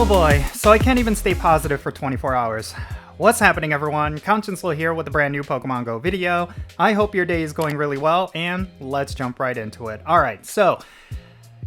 Oh boy, so I can't even stay positive for 24 hours. What's happening, everyone? Count Jinsula here with a brand new Pokemon GO video. I hope your day is going really well, and let's jump right into it. Alright, so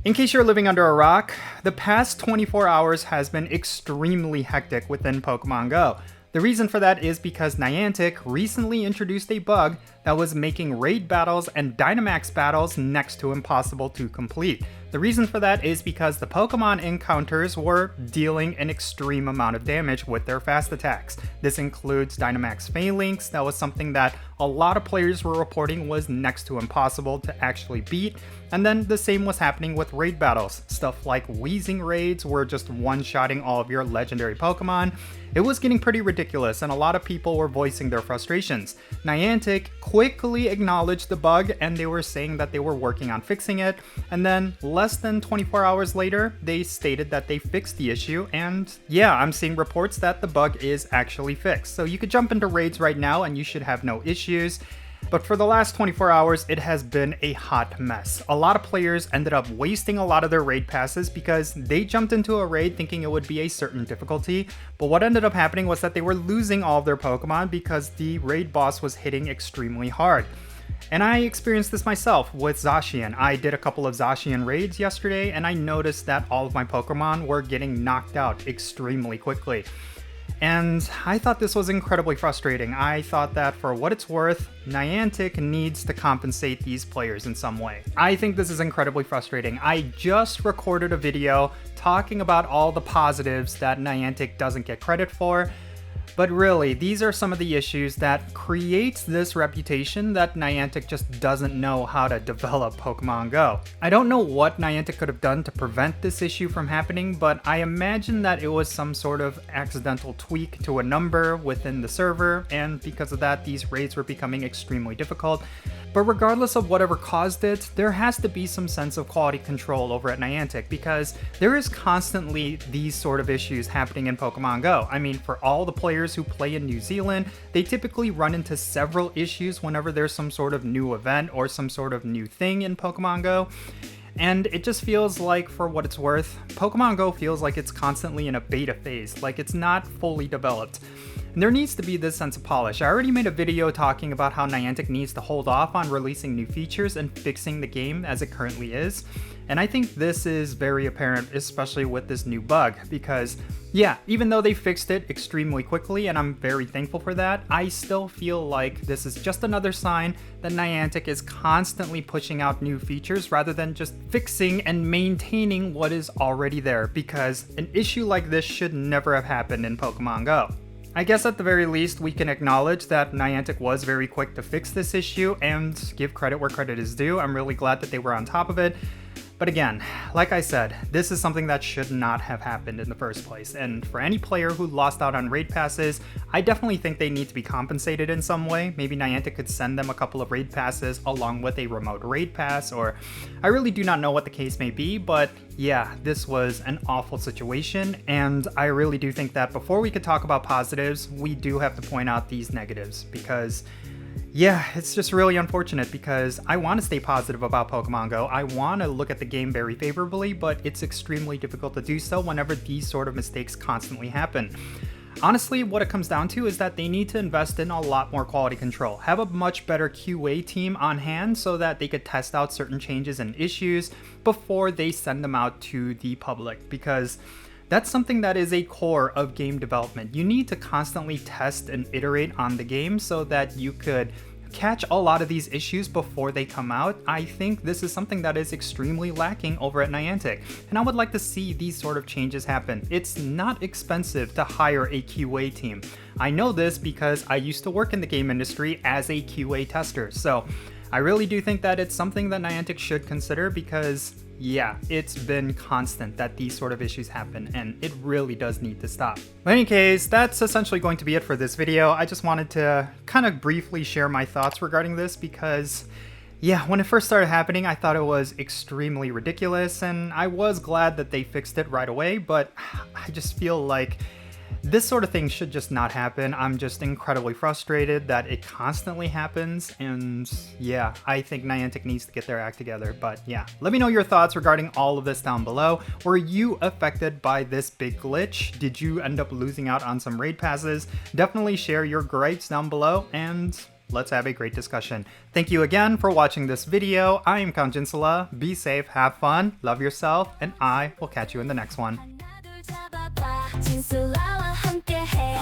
in case you're living under a rock, the past 24 hours has been extremely hectic within Pokemon GO. The reason for that is because Niantic recently introduced a bug that was making raid battles and Dynamax battles next to impossible to complete. The reason for that is because the Pokemon encounters were dealing an extreme amount of damage with their fast attacks. This includes Dynamax Phalanx. That was something that a lot of players were reporting was next to impossible to actually beat. And then the same was happening with raid battles. Stuff like Wheezing raids were just one-shotting all of your legendary Pokemon. It was getting pretty ridiculous, and a lot of people were voicing their frustrations. Niantic quickly acknowledged the bug, and they were saying that they were working on fixing it, and then less than 24 hours later, they stated that they fixed the issue, and yeah, I'm seeing reports that the bug is actually fixed. So you could jump into raids right now and you should have no issues. But for the last 24 hours, it has been a hot mess. A lot of players ended up wasting a lot of their raid passes because they jumped into a raid thinking it would be a certain difficulty, but what ended up happening was that they were losing all of their Pokemon because the raid boss was hitting extremely hard. And I experienced this myself with Zacian. I did a couple of Zacian raids yesterday, and I noticed that all of my Pokemon were getting knocked out extremely quickly. And I thought this was incredibly frustrating. I thought that for what it's worth, Niantic needs to compensate these players in some way. I think this is incredibly frustrating. I just recorded a video talking about all the positives that Niantic doesn't get credit for. But really, these are some of the issues that creates this reputation that Niantic just doesn't know how to develop Pokemon GO. I don't know what Niantic could have done to prevent this issue from happening, but I imagine that it was some sort of accidental tweak to a number within the server, and because of that, these raids were becoming extremely difficult. But regardless of whatever caused it, there has to be some sense of quality control over at Niantic, because there is constantly these sort of issues happening in Pokemon GO. I mean, for all the players who play in New Zealand, they typically run into several issues whenever there's some sort of new event or some sort of new thing in Pokemon GO. And it just feels like, for what it's worth, Pokemon GO feels like it's constantly in a beta phase, like it's not fully developed. And there needs to be this sense of polish. I already made a video talking about how Niantic needs to hold off on releasing new features and fixing the game as it currently is. And I think this is very apparent, especially with this new bug, because yeah, even though they fixed it extremely quickly, and I'm very thankful for that, I still feel like this is just another sign that Niantic is constantly pushing out new features rather than just fixing and maintaining what is already there, because an issue like this should never have happened in Pokemon GO. I guess at the very least, we can acknowledge that Niantic was very quick to fix this issue and give credit where credit is due. I'm really glad that they were on top of it. But again, like I said, this is something that should not have happened in the first place. And for any player who lost out on raid passes, I definitely think they need to be compensated in some way. Maybe Niantic could send them a couple of raid passes along with a remote raid pass, or I really do not know what the case may be, but yeah, this was an awful situation. And I really do think that before we could talk about positives, we do have to point out these negatives, because yeah, it's just really unfortunate, because I want to stay positive about Pokemon GO. I want to look at the game very favorably, but it's extremely difficult to do so whenever these sort of mistakes constantly happen. Honestly, what it comes down to is that they need to invest in a lot more quality control. Have a much better QA team on hand so that they could test out certain changes and issues before they send them out to the public, because that's something that is a core of game development. You need to constantly test and iterate on the game so that you could catch a lot of these issues before they come out. I think this is something that is extremely lacking over at Niantic, and I would like to see these sort of changes happen. It's not expensive to hire a QA team. I know this because I used to work in the game industry as a QA tester, so I really do think that it's something that Niantic should consider, because yeah, it's been constant that these sort of issues happen, and it really does need to stop. In any case, that's essentially going to be it for this video. I just wanted to kind of briefly share my thoughts regarding this, because yeah, when it first started happening, I thought it was extremely ridiculous, and I was glad that they fixed it right away, but I just feel like This sort of thing should just not happen. I'm just incredibly frustrated that it constantly happens, and yeah, I think Niantic needs to get their act together. But yeah, let me know your thoughts regarding all of this down below. Were you affected by this big glitch? Did you end up losing out on some raid passes? Definitely share your gripes down below, and let's have a great discussion. Thank you again for watching this video. I am Count Jinsula. Be safe, have fun, love yourself, and I will catch you in the next one. 진솔아와 함께해